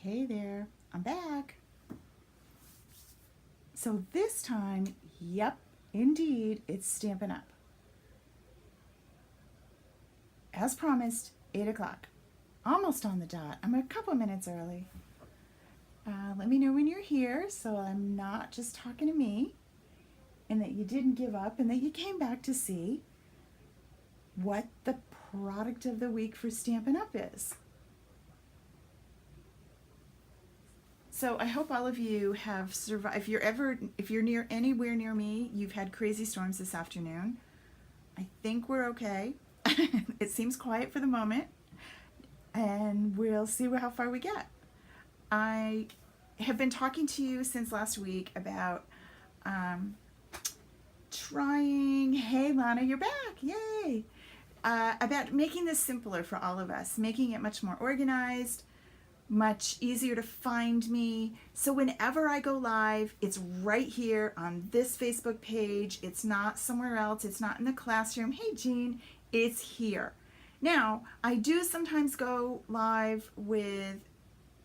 Hey there, I'm back. So this time, yep, indeed, it's Stampin' Up. As promised, 8 o'clock. Almost on the dot. I'm a couple minutes early. Let me know when you're here so I'm not just talking to me, and that you didn't give up and that you came back to see what the product of the week for Stampin' Up is. So I hope all of you have survived. If you're anywhere near me, you've had crazy storms this afternoon. I think we're okay. It seems quiet for the moment, and we'll see how far we get. I have been talking to you since last week about trying. Hey, Lana, you're back! Yay! About making this simpler for all of us, making it much more organized, much easier to find me. So whenever I go live, it's right here on this Facebook page. It's not somewhere else. It's not in the classroom. Hey, Jean, it's here. Now, I do sometimes go live with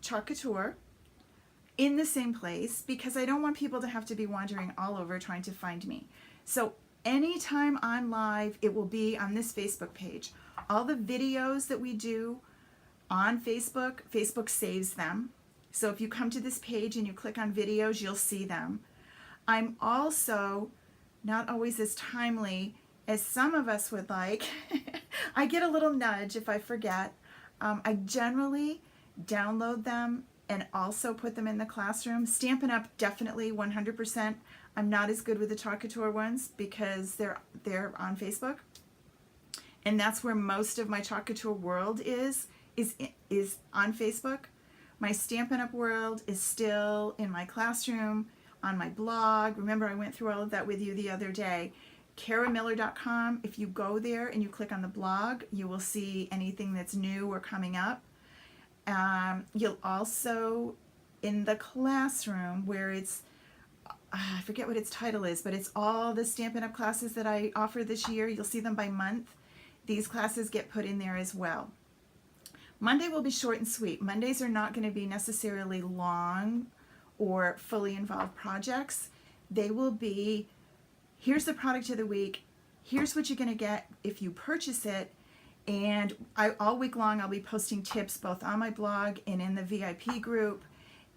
Chalk Couture in the same place because I don't want people to have to be wandering all over trying to find me. So anytime I'm live, it will be on this Facebook page. All the videos that we do on Facebook, Facebook saves them. So if you come to this page and you click on videos, you'll see them. I'm also not always as timely as some of us would like. I get a little nudge if I forget. I generally download them and also put them in the classroom. Stampin' Up! Definitely 100%. I'm not as good with the Chalk Couture ones because they're on Facebook. And that's where most of my Chalk Couture world is on Facebook. My Stampin' Up! World is still in my classroom, on my blog. Remember, I went through all of that with you the other day. KaraMiller.com. If you go there and you click on the blog, you will see anything that's new or coming up. You'll also, in the classroom, where it's, I forget what its title is, but it's all the Stampin' Up! Classes that I offer this year. You'll see them by month. These classes get put in there as well. Monday will be short and sweet. Mondays are not going to be necessarily long or fully involved projects. They will be, here's the product of the week, here's what you're going to get if you purchase it, and all week long I'll be posting tips both on my blog and in the VIP group,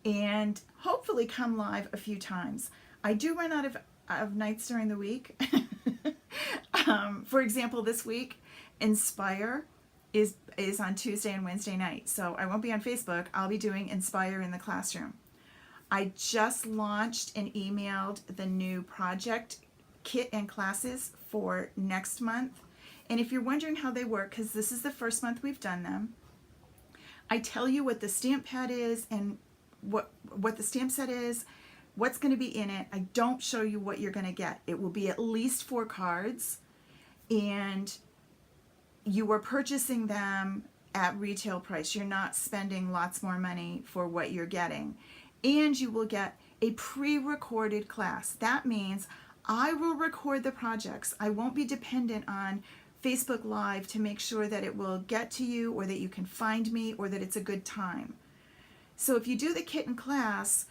and hopefully come live a few times. I do run out of nights during the week. For example, this week, Inspire is on Tuesday and Wednesday night. So I won't be on Facebook. I'll be doing Inspire in the classroom. I just launched and emailed the new project kit and classes for next month. And if you're wondering how they work, because this is the first month we've done them, I tell you what the stamp pad is and what the stamp set is, what's going to be in it. I don't show you what you're going to get. It will be at least 4 cards, and you are purchasing them at retail price. You're not spending lots more money for what you're getting. And you will get a pre-recorded class. That means I will record the projects. I won't be dependent on Facebook Live to make sure that it will get to you or that you can find me or that it's a good time. So if you do the kit and class,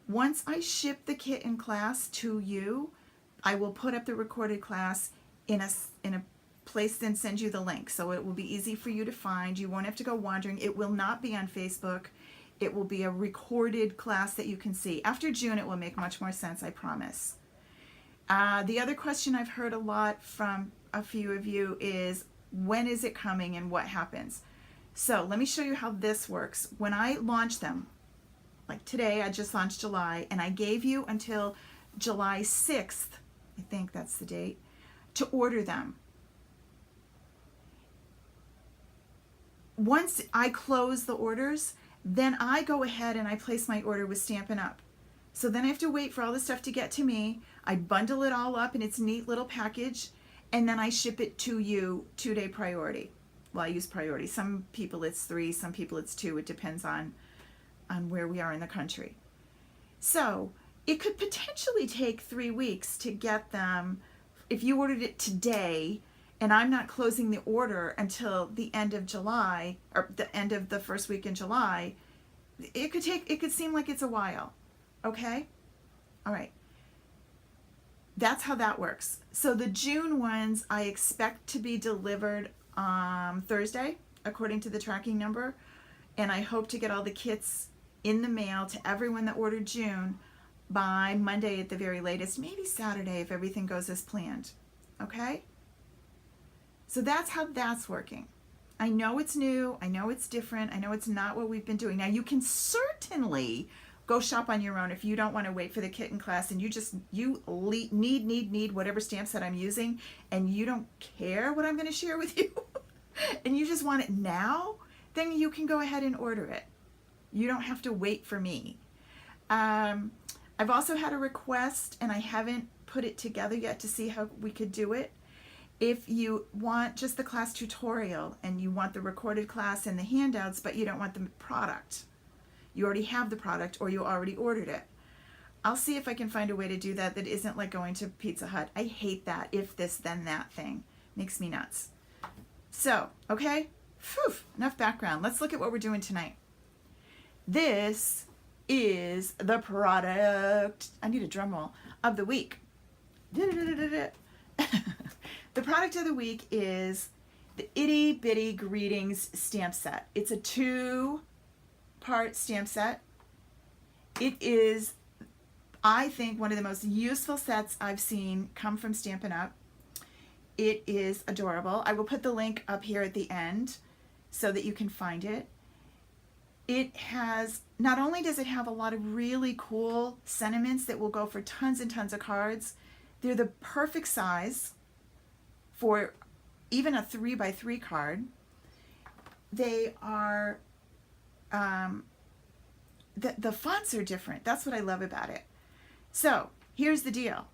once I ship the kit and class to you, I will put up the recorded class in a place and send you the link. So it will be easy for you to find. You won't have to go wandering. It will not be on Facebook. It will be a recorded class that you can see. After June, it will make much more sense, I promise. The other question I've heard a lot from a few of you is, when is it coming and what happens? So let me show you how this works. When I launch them, like today, I just launched July, and I gave you until July 6th, I think that's the date, to order them. Once I close the orders, then I go ahead and I place my order with Stampin' Up! So then I have to wait for all the stuff to get to me. I bundle it all up in its neat little package, and then I ship it to you 2-day priority. Well, I use priority. Some people it's 3, some people it's 2. It depends on where we are in the country. So it could potentially take 3 weeks to get them. If you ordered it today, and I'm not closing the order until the end of July, or the end of the first week in July, it could seem like it's a while. Okay? All right. That's how that works. So the June ones I expect to be delivered Thursday, according to the tracking number. And I hope to get all the kits in the mail to everyone that ordered June by Monday at the very latest, maybe Saturday if everything goes as planned. Okay? So that's how that's working. I know it's new. I know it's different. I know it's not what we've been doing. Now, you can certainly go shop on your own if you don't want to wait for the kit in class and you need whatever stamp set I'm using, and you don't care what I'm going to share with you and you just want it now, then you can go ahead and order it. You don't have to wait for me. I've also had a request, and I haven't put it together yet to see how we could do it. If you want just the class tutorial and you want the recorded class and the handouts, but you don't want the product, you already have the product or you already ordered it, I'll see if I can find a way to do that that isn't like going to Pizza Hut. I hate that if this then that thing. Makes me nuts. So, okay, phew, enough background. Let's look at what we're doing tonight. This is the product, I need a drum roll, of the week. The product of the week is the Itty Bitty Greetings stamp set. It's a 2-part stamp set. It is, I think, one of the most useful sets I've seen come from Stampin' Up. It is adorable. I will put the link up here at the end so that you can find it. It has, not only does it have a lot of really cool sentiments that will go for tons and tons of cards, they're the perfect size for even a 3x3 card. They are, the fonts are different. That's what I love about it. So here's the deal.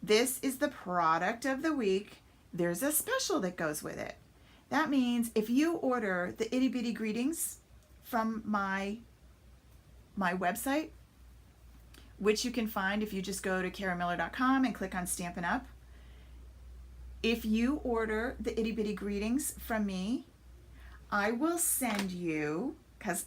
This is the product of the week. There's a special that goes with it. That means if you order the Itty Bitty Greetings from my website, which you can find if you just go to karamiller.com and click on Stampin' Up. If you order the Itty Bitty Greetings from me, I will send you, because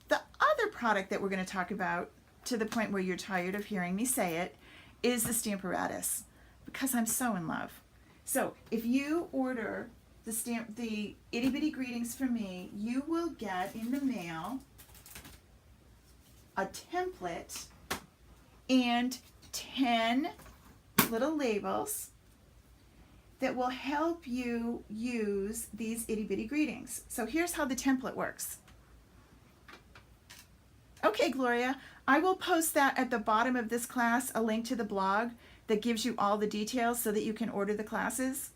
the other product that we're going to talk about, to the point where you're tired of hearing me say it, is the Stamparatus, because I'm so in love. So if you order the Itty Bitty Greetings from me, you will get in the mail a template and 10 little labels that will help you use these Itty Bitty Greetings. So here's how the template works. Okay, Gloria, I will post that at the bottom of this class, a link to the blog that gives you all the details so that you can order the classes.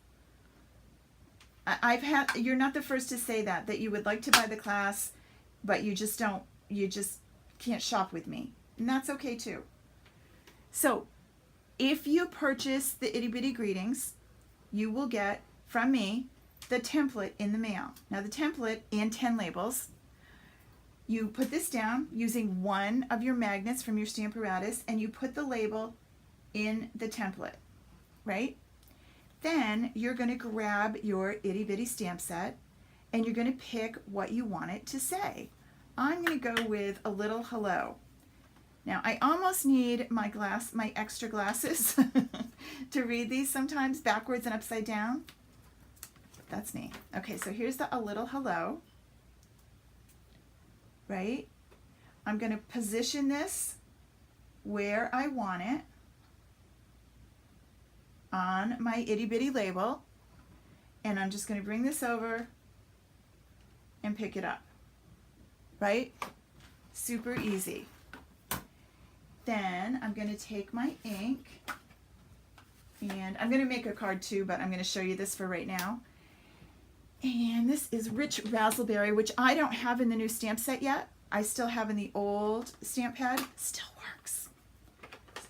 You're not the first to say that you would like to buy the class, but you just can't shop with me. And that's okay too. So if you purchase the Itty Bitty Greetings, you will get from me the template in the mail. Now the template and 10 labels, you put this down using one of your magnets from your Stamparatus, and you put the label in the template, right? Then you're going to grab your Itty Bitty stamp set and you're going to pick what you want it to say. I'm going to go with a little hello. Now I almost need my extra glasses to read these sometimes backwards and upside down. That's me. Okay, so here's a little hello, right? I'm going to position this where I want it on my Itty Bitty label, and I'm just going to bring this over and pick it up, right? Super easy. Then I'm going to take my ink, and I'm going to make a card too, but I'm going to show you this for right now. And this is Rich Razzleberry, which I don't have in the new stamp set yet. I still have in the old stamp pad. Still works.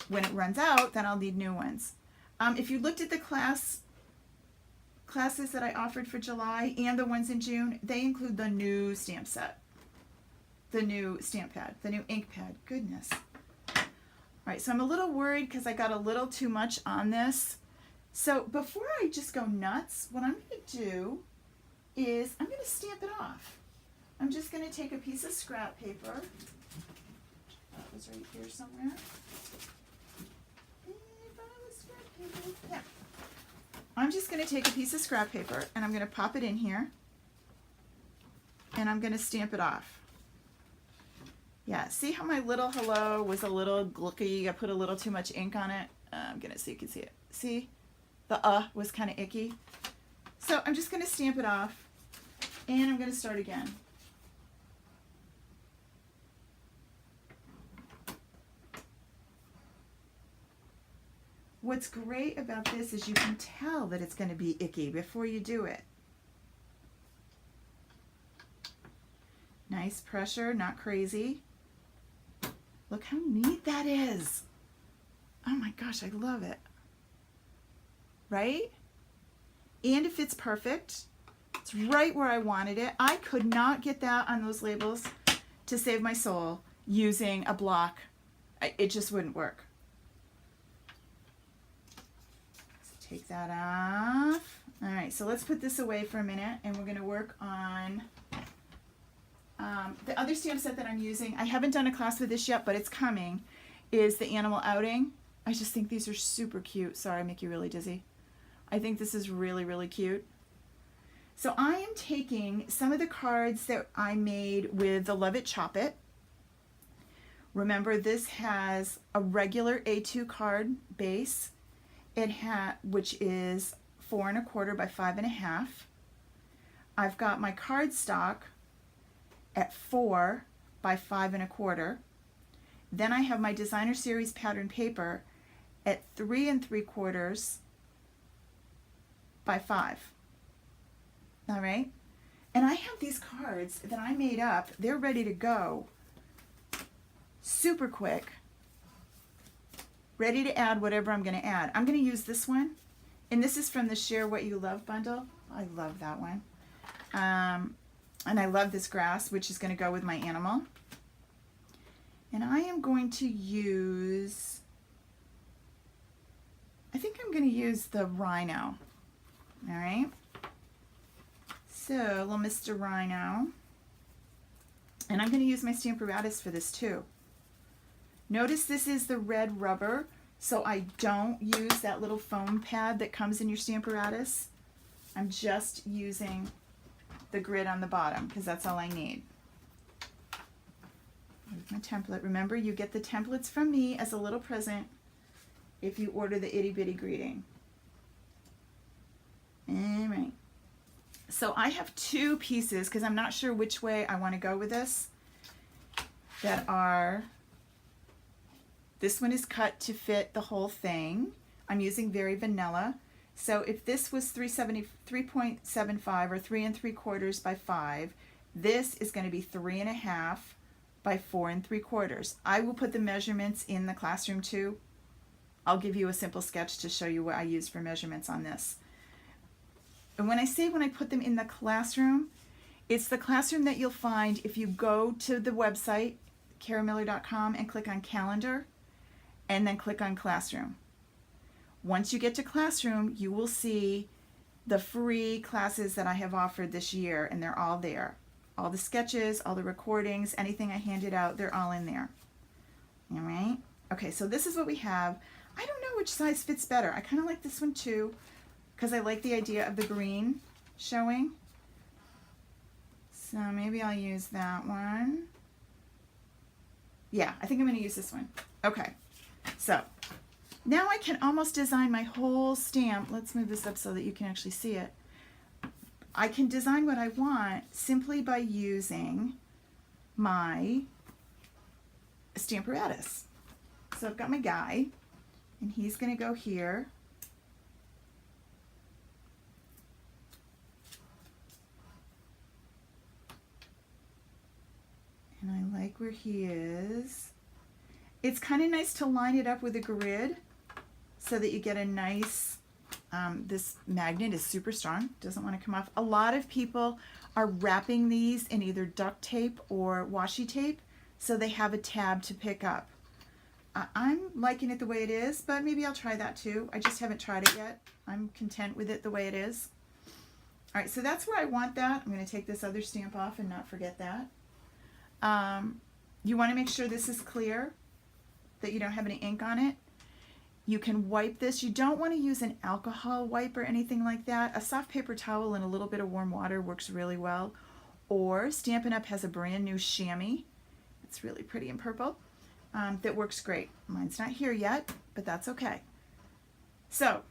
When it runs out, then I'll need new ones. If you looked at the classes that I offered for July and the ones in June, they include the new stamp set, the new stamp pad, the new ink pad. Goodness. All right, so I'm a little worried because I got a little too much on this. So before I just go nuts, what I'm going to do is I'm going to stamp it off. I'm just going to take a piece of scrap paper. That was right here somewhere. Yeah. I'm just going to take a piece of scrap paper and I'm going to pop it in here and I'm going to stamp it off. Yeah, see how my little hello was a little glucky? I put a little too much ink on it. I'm going to see if you can see it. See? The was kind of icky. So I'm just going to stamp it off and I'm going to start again. What's great about this is you can tell that it's going to be icky before you do it. Nice pressure, not crazy. Look how neat that is. Oh my gosh, I love it. Right? And it fits perfect. It's right where I wanted it. I could not get that on those labels to save my soul using a block. It just wouldn't work. So take that off. All right, so let's put this away for a minute and we're going to work on the other stamp set that I'm using. I haven't done a class with this yet, but it's coming, is the Animal Outing. I just think these are super cute. Sorry, I make you really dizzy. I think this is really, really cute. So I am taking some of the cards that I made with the Love It, Chop It. Remember, this has a regular A2 card base. It which is 4 1/4 by 5 1/2. I've got my cardstock at 4 by 5 1/4. Then I have my Designer Series pattern paper at 3 3/4 by 5. All right, and I have these cards that I made up. They're ready to go, super quick, ready to add whatever I'm going to add. I'm going to use this one, and this is from the Share What You Love bundle. I love that one. And I love this grass, which is going to go with my animal. And I am going to use, I think I'm going to use the Rhino. All right. So, little Mr. Rhino. And I'm going to use my Stamparatus for this too. Notice this is the red rubber, so I don't use that little foam pad that comes in your Stamparatus. I'm just using the grid on the bottom because that's all I need. Here's my template. Remember, you get the templates from me as a little present if you order the Itty Bitty Greeting. All right. So I have two pieces because I'm not sure which way I want to go with this. That are, this one is cut to fit the whole thing. I'm using Very Vanilla. So if this was 3.75 or 3 3/4 by 5, this is going to be 3 1/2 by 4 3/4. I will put the measurements in the classroom too. I'll give you a simple sketch to show you what I use for measurements on this. And when I say when I put them in the classroom, it's the classroom that you'll find if you go to the website, karamiller.com, and click on Calendar, and then click on Classroom. Once you get to Classroom, you will see the free classes that I have offered this year, and they're all there. All the sketches, all the recordings, anything I handed out, they're all in there. All right? Okay, so this is what we have. I don't know which size fits better. I kind of like this one too, because I like the idea of the green showing. So maybe I'll use that one. Yeah, I think I'm going to use this one. Okay, so now I can almost design my whole stamp. Let's move this up so that you can actually see it. I can design what I want simply by using my Stamparatus. So I've got my guy, and he's going to go here. And I like where he is. It's kind of nice to line it up with a grid so that you get a nice, this magnet is super strong, doesn't want to come off. A lot of people are wrapping these in either duct tape or washi tape so they have a tab to pick up. I'm liking it the way it is, but maybe I'll try that too. I just haven't tried it yet. I'm content with it the way it is. All right, so that's where I want that. I'm going to take this other stamp off and not forget that. You want to make sure this is clear, that you don't have any ink on it. You can wipe this. You don't want to use an alcohol wipe or anything like that. A soft paper towel and a little bit of warm water works really well. Or Stampin' Up! Has a brand new chamois. It's really pretty in purple. That works great. Mine's not here yet, but that's okay. So,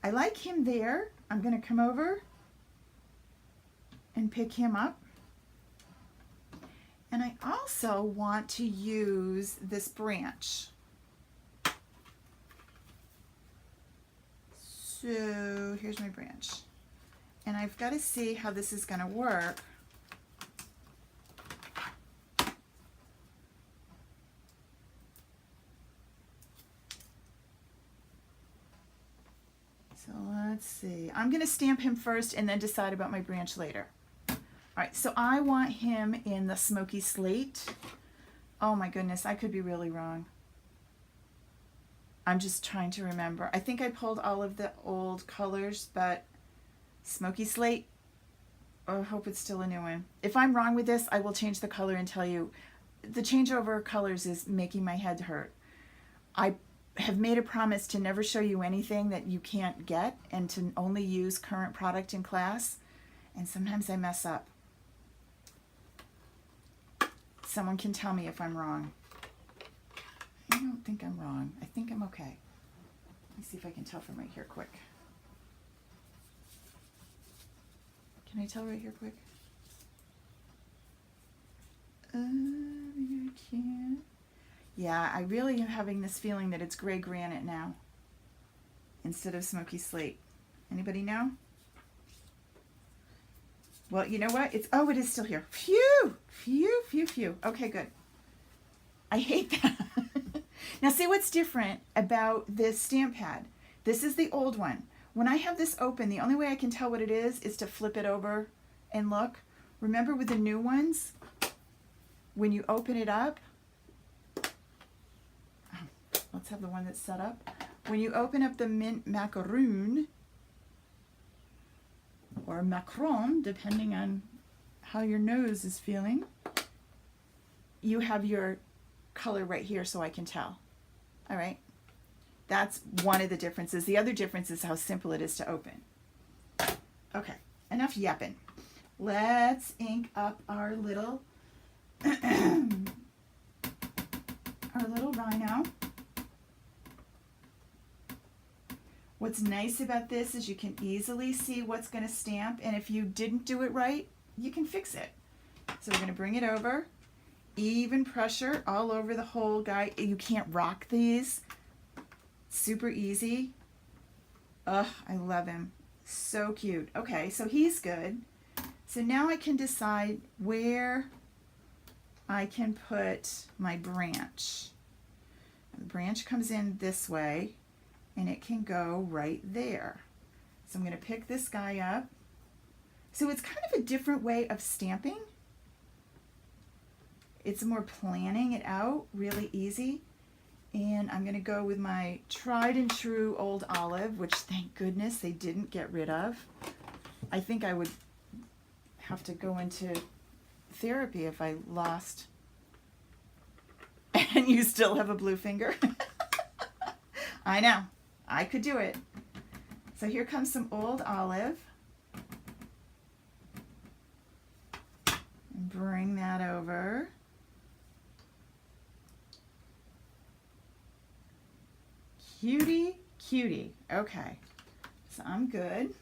I like him there. I'm going to come over and pick him up. And I also want to use this branch. So here's my branch. And I've got to see how this is going to work. So let's see. I'm going to stamp him first and then decide about my branch later. All right, so I want him in the smoky slate. Oh my goodness, I could be really wrong. I'm just trying to remember. I think I pulled all of the old colors, but smoky slate, I hope it's still a new one. If I'm wrong with this, I will change the color and tell you. The changeover of colors is making my head hurt. I have made a promise to never show you anything that you can't get and to only use current product in class, and sometimes I mess up. Someone can tell me if I'm wrong. I don't think I'm wrong. I think I'm okay. Let me see if I can tell from right here quick. Can I tell right here quick? I can't. Yeah, I really am having this feeling that it's gray granite now instead of smoky slate. Anybody know? Well, you know what? It's, oh, it is still here. Phew, phew, phew, phew. Okay, good. I hate that. Now see what's different about this stamp pad. This is the old one. When I have this open, the only way I can tell what it is to flip it over and look. Remember with the new ones, when you open it up, let's have the one that's set up. When you open up the mint macaroon, or Macron, depending on how your nose is feeling, you have your color right here so I can tell. All right, that's one of the differences. The other difference is how simple it is to open. Okay, enough yapping. Let's ink up our little our little rhino. What's nice about this is you can easily see what's going to stamp, and if you didn't do it right, you can fix it. So we're going to bring it over, even pressure all over the whole guy. You can't rock these. Super easy. Ugh, I love him. So cute. Okay, so he's good. So now I can decide where I can put my branch. The branch comes in this way, and it can go right there. So I'm going to pick this guy up. So it's kind of a different way of stamping. It's more planning it out, really easy. And I'm going to go with my tried and true old olive, which thank goodness they didn't get rid of. I think I would have to go into therapy if I lost. And you still have a blue finger. I know. I could do it. So here comes some old olive. And bring that over. Cutie, cutie. Okay. So I'm good.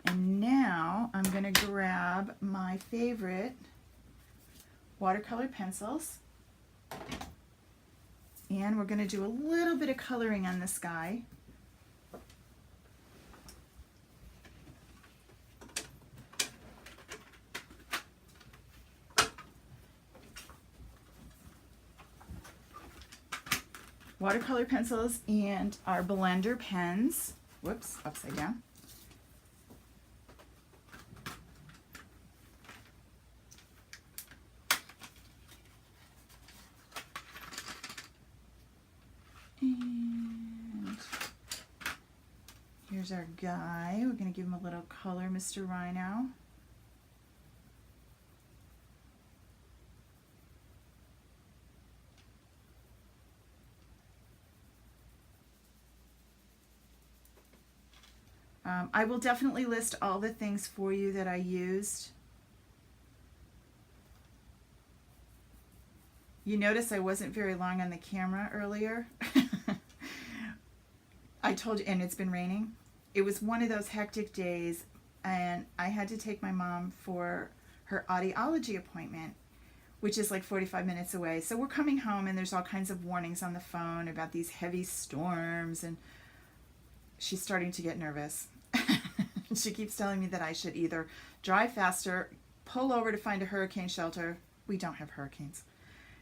And now I'm going to grab my favorite watercolor pencils. And we're going to do a little bit of coloring on this guy. Watercolor pencils and our blender pens. Whoops, upside down. There's our guy. We're going to give him a little color, Mr. Rhino. I will definitely list all the things for you that I used. You notice I wasn't very long on the camera earlier. I told you, and it's been raining. It was one of those hectic days, and I had to take my mom for her audiology appointment, which is like 45 minutes away. So we're coming home, and there's all kinds of warnings on the phone about these heavy storms, and she's starting to get nervous. She keeps telling me that I should either drive faster, pull over to find a hurricane shelter. We don't have hurricanes.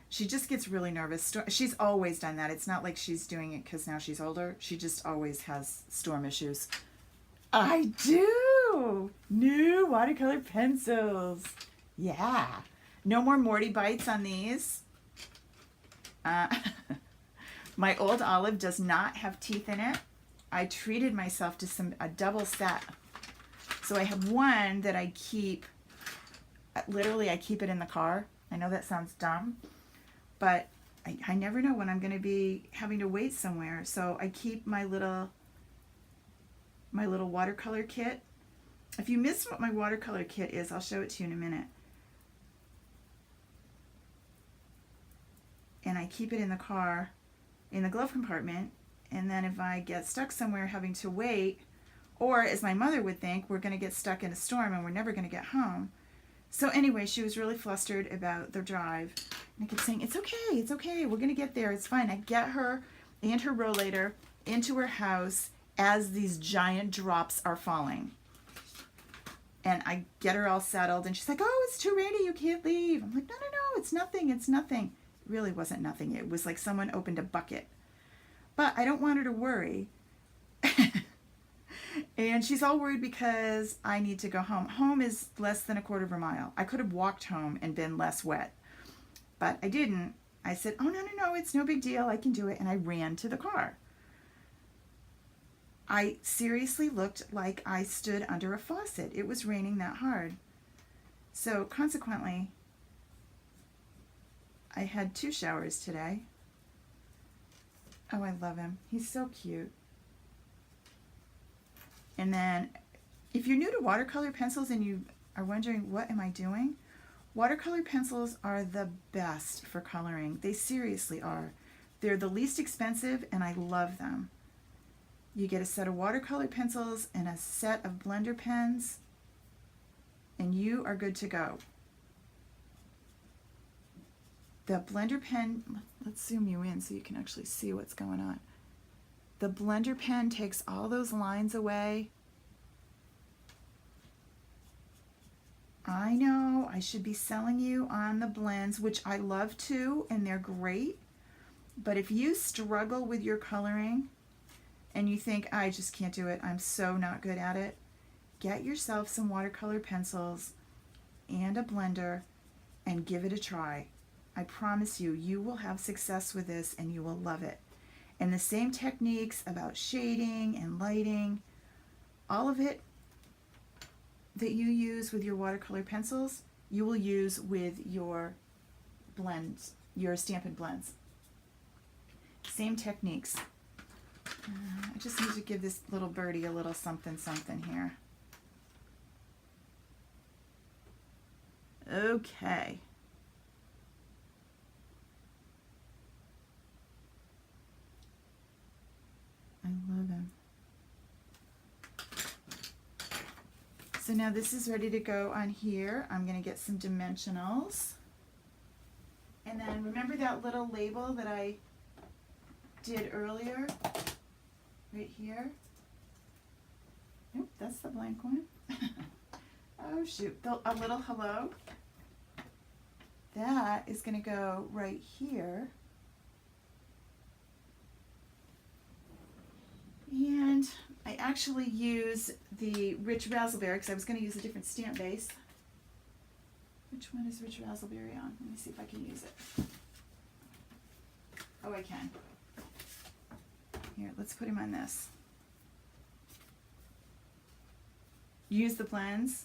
She just gets really nervous. She's always done that. It's not like she's doing it because now she's older. She just always has storm issues. I do! New watercolor pencils. Yeah. No more Morty bites on these. My old olive does not have teeth in it. I treated myself to a double set. So I have one that I keep, literally I keep it in the car. I know that sounds dumb, but I never know when I'm going to be having to wait somewhere. So I keep my little watercolor kit. If you missed what my watercolor kit is, I'll show it to you in a minute. And I keep it in the car, in the glove compartment. And then if I get stuck somewhere having to wait, or as my mother would think, we're going to get stuck in a storm and we're never going to get home. So anyway, she was really flustered about the drive. And I kept saying, it's okay, we're going to get there, it's fine. I get her and her rollator into her house as these giant drops are falling. And I get her all settled, and she's like, oh, it's too rainy, you can't leave. I'm like, no, it's nothing, it's nothing. It really wasn't nothing. It was like someone opened a bucket. But I don't want her to worry. And she's all worried because I need to go home. Home is less than a quarter of a mile. I could have walked home and been less wet, but I didn't. I said, oh, no, it's no big deal. I can do it. And I ran to the car. I seriously looked like I stood under a faucet. It was raining that hard. So consequently, I had 2 showers today. Oh, I love him. He's so cute. And then, if you're new to watercolor pencils and you are wondering, what am I doing? Watercolor pencils are the best for coloring. They seriously are. They're the least expensive, and I love them. You get a set of watercolor pencils and a set of blender pens, and you are good to go. The blender pen, let's zoom you in so you can actually see what's going on. The blender pen takes all those lines away. I know I should be selling you on the blends, which I love too, and they're great. But if you struggle with your coloring and you think, I just can't do it, I'm so not good at it, get yourself some watercolor pencils and a blender and give it a try. I promise you, you will have success with this and you will love it. And the same techniques about shading and lighting, all of it that you use with your watercolor pencils, you will use with your blends, your Stampin' blends. Same techniques. I just need to give this little birdie a little something here. Okay. I love him. So now this is ready to go on here. I'm going to get some dimensionals. And then remember that little label that I did earlier? Right here. Nope, that's the blank one. Oh shoot, a little hello. That is going to go right here. And I actually use the Rich Raspberry because I was going to use a different stamp base. Which one is Rich Raspberry on? Let me see if I can use it. Oh, I can. Here, let's put him on this. use the blends.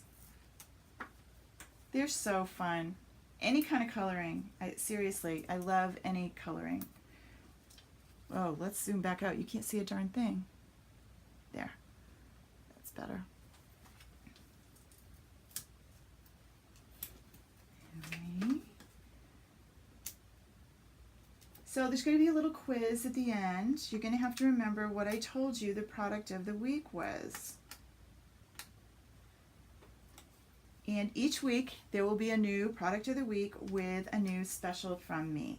They're so fun. Any kind of coloring. Seriously, I love any coloring. Oh, let's zoom back out. You can't see a darn thing. There. That's better. Okay. So there's going to be a little quiz at the end. You're going to have to remember what I told you the product of the week was. And each week there will be a new product of the week with a new special from me.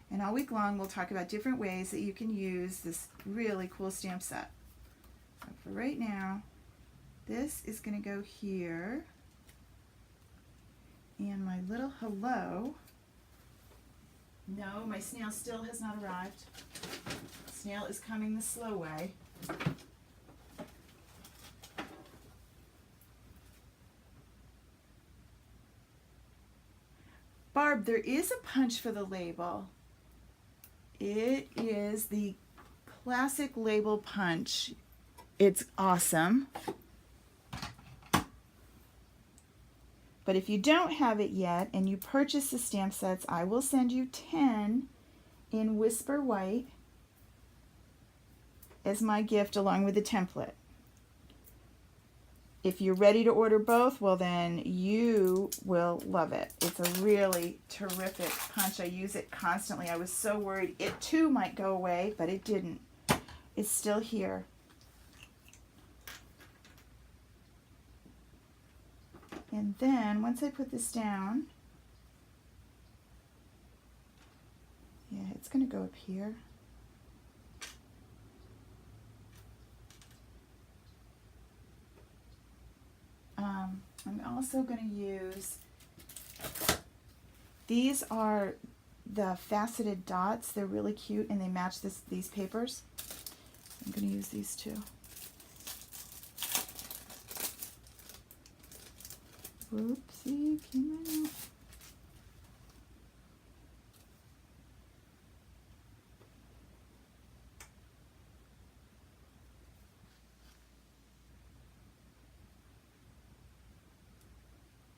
And all week long we'll talk about different ways that you can use this really cool stamp set. So for right now, this is going to go here. And my little hello. No, my snail still has not arrived. Snail is coming the slow way. Barb, there is a punch for the label. It is the classic label punch. It's awesome. But if you don't have it yet and you purchase the stamp sets, I will send you 10 in Whisper White as my gift along with the template. If you're ready to order both, well then you will love it. It's a really terrific punch. I use it constantly. I was so worried it too might go away, but it didn't. It's still here. And then once I put this down, yeah, it's going to go up here. I'm also going to use, these are the faceted dots. They're really cute and they match these papers. I'm going to use these too. Whoopsie, came out.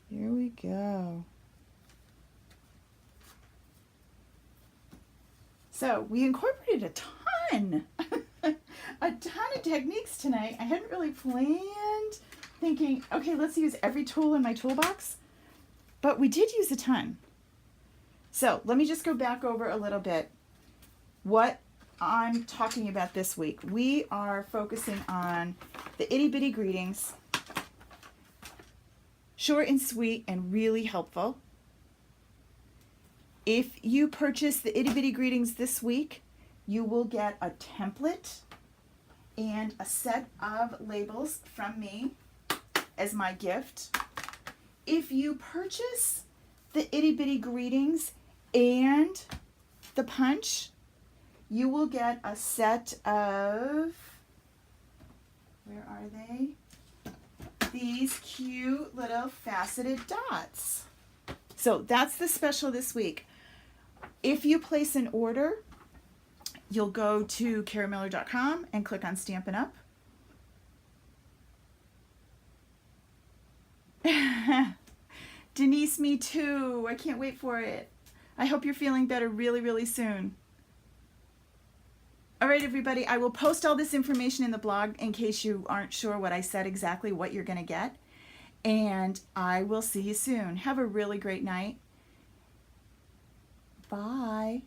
Here we go. So we incorporated a ton, a ton of techniques tonight. I hadn't really planned, thinking, okay, let's use every tool in my toolbox, but we did use a ton. So let me just go back over a little bit what I'm talking about this week. We are focusing on the itty bitty greetings. Short and sweet and really helpful. If you purchase the itty bitty greetings this week, you will get a template and a set of labels from me as my gift. If you purchase the itty bitty greetings and the punch, you will get a set of, where are they? These cute little faceted dots. So that's the special this week. If you place an order, you'll go to caramiller.com and click on Stampin' Up. Denise, me too. I can't wait for it. I hope you're feeling better really, really soon. All right, everybody, I will post all this information in the blog in case you aren't sure what I said exactly, what you're going to get. And I will see you soon. Have a really great night. Bye.